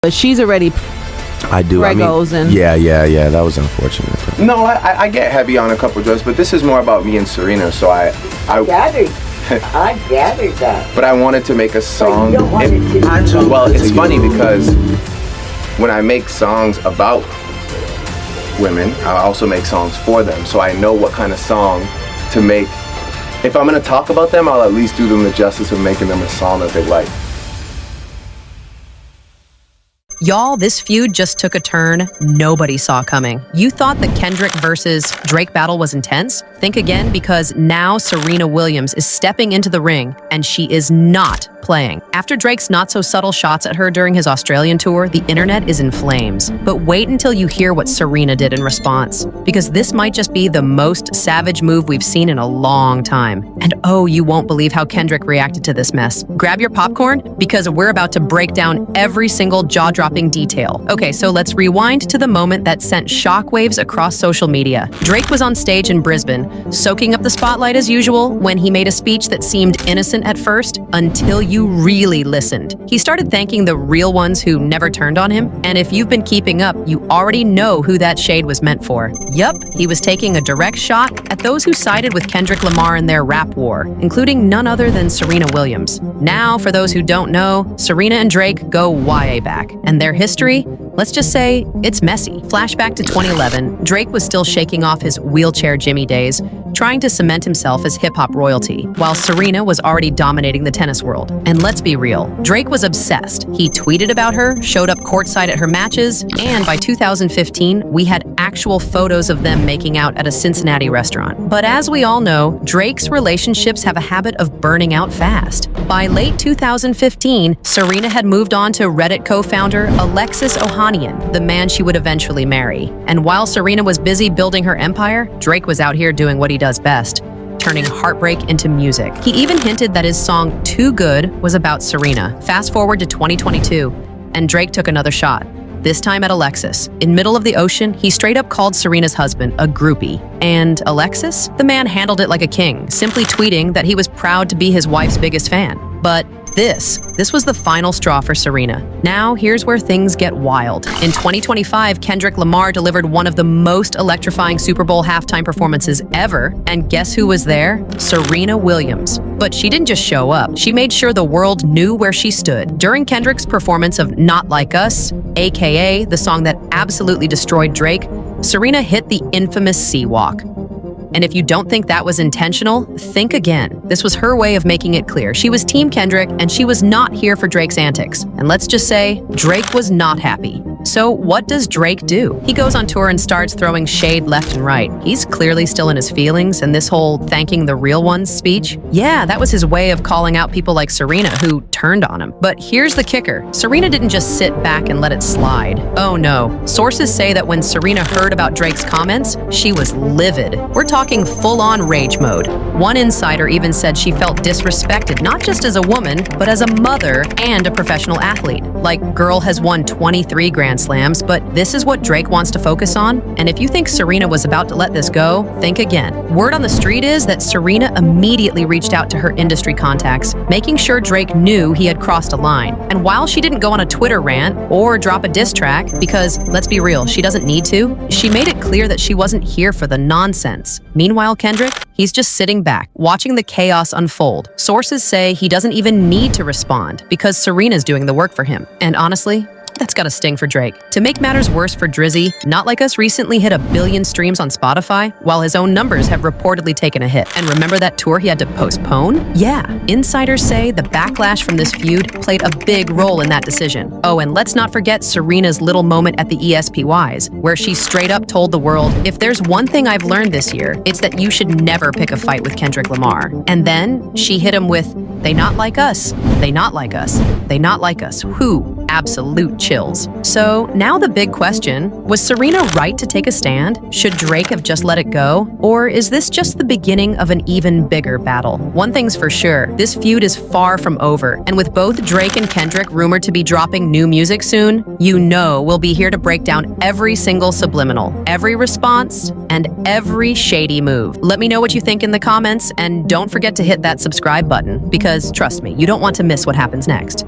But she's already I do. Regos and Yeah. That was unfortunate. No, I get heavy on a couple drugs, but this is more about me and Serena. So I gathered that. But I wanted to make a song. you don't want it to be- Well, it's funny because when I make songs about women, I also make songs for them. So I know what kind of song to make. If I'm gonna talk about them, I'll at least do them the justice of making them a song that they like. Y'all, this feud just took a turn nobody saw coming. You thought the Kendrick versus Drake battle was intense? Think again, because now Serena Williams is stepping into the ring, and she is not playing. After Drake's not-so-subtle shots at her during his Australian tour, the internet is in flames. But wait until you hear what Serena did in response, because this might just be the most savage move we've seen in a long time. And oh, you won't believe how Kendrick reacted to this mess. Grab your popcorn, because we're about to break down every single jaw-dropping detail. Okay, so let's rewind to the moment that sent shockwaves across social media. Drake was on stage in Brisbane, soaking up the spotlight as usual, when he made a speech that seemed innocent at first, until you really listened. He started thanking the real ones who never turned on him, and if you've been keeping up, you already know who that shade was meant for. Yup, he was taking a direct shot at those who sided with Kendrick Lamar in their rap war, including none other than Serena Williams. Now, for those who don't know, Serena and Drake go way back, and their history, let's just say, it's messy. Flashback to 2011, Drake was still shaking off his wheelchair Jimmy days, trying to cement himself as hip-hop royalty, while Serena was already dominating the tennis world. And let's be real, Drake was obsessed. He tweeted about her, showed up courtside at her matches, and by 2015, we had actual photos of them making out at a Cincinnati restaurant. But as we all know, Drake's relationships have a habit of burning out fast. By late 2015, Serena had moved on to Reddit co-founder Alexis Ohanian, the man she would eventually marry. And while Serena was busy building her empire, Drake was out here doing what he does best, turning heartbreak into music. He even hinted that his song Too Good was about Serena. Fast forward to 2022, and Drake took another shot, this time at Alexis. In middle of the ocean, he straight up called Serena's husband a groupie. And Alexis? The man handled it like a king, simply tweeting that he was proud to be his wife's biggest fan. But this was the final straw for Serena. Now, here's where things get wild. In 2025, Kendrick Lamar delivered one of the most electrifying Super Bowl halftime performances ever, and guess who was there? Serena Williams. But she didn't just show up, she made sure the world knew where she stood. During Kendrick's performance of Not Like Us, aka the song that absolutely destroyed Drake, Serena hit the infamous C-Walk. And if you don't think that was intentional, think again. This was her way of making it clear. She was Team Kendrick, and she was not here for Drake's antics. And let's just say, Drake was not happy. So what does Drake do? He goes on tour and starts throwing shade left and right. He's clearly still in his feelings, and this whole thanking the real ones speech, yeah, that was his way of calling out people like Serena who turned on him. But here's the kicker. Serena didn't just sit back and let it slide. Oh no. Sources say that when Serena heard about Drake's comments, she was livid. We're talking full-on rage mode. One insider even said she felt disrespected, not just as a woman, but as a mother and a professional athlete. Like, girl has won 23 Grand Slams, but this is what Drake wants to focus on? And if you think Serena was about to let this go, think again. Word on the street is that Serena immediately reached out to her industry contacts, making sure Drake knew he had crossed a line. And while she didn't go on a Twitter rant or drop a diss track, because let's be real, she doesn't need to, she made it clear that she wasn't here for the nonsense. Meanwhile, Kendrick, he's just sitting back, watching the chaos unfold. Sources say he doesn't even need to respond because Serena's doing the work for him. And honestly, that's gotta sting for Drake. To make matters worse for Drizzy, Not Like Us recently hit 1 billion streams on Spotify, while his own numbers have reportedly taken a hit. And remember that tour he had to postpone? Yeah, insiders say the backlash from this feud played a big role in that decision. Oh, and let's not forget Serena's little moment at the ESPYs, where she straight up told the world, if there's one thing I've learned this year, it's that you should never pick a fight with Kendrick Lamar. And then she hit him with, they not like us, they not like us, they not like us. Who? Absolute chills. So now the big question, was Serena right to take a stand? Should Drake have just let it go? Or is this just the beginning of an even bigger battle? One thing's for sure, this feud is far from over, and with both Drake and Kendrick rumored to be dropping new music soon, you know we'll be here to break down every single subliminal, every response, and every shady move. Let me know what you think in the comments, and don't forget to hit that subscribe button, because trust me, you don't want to miss what happens next.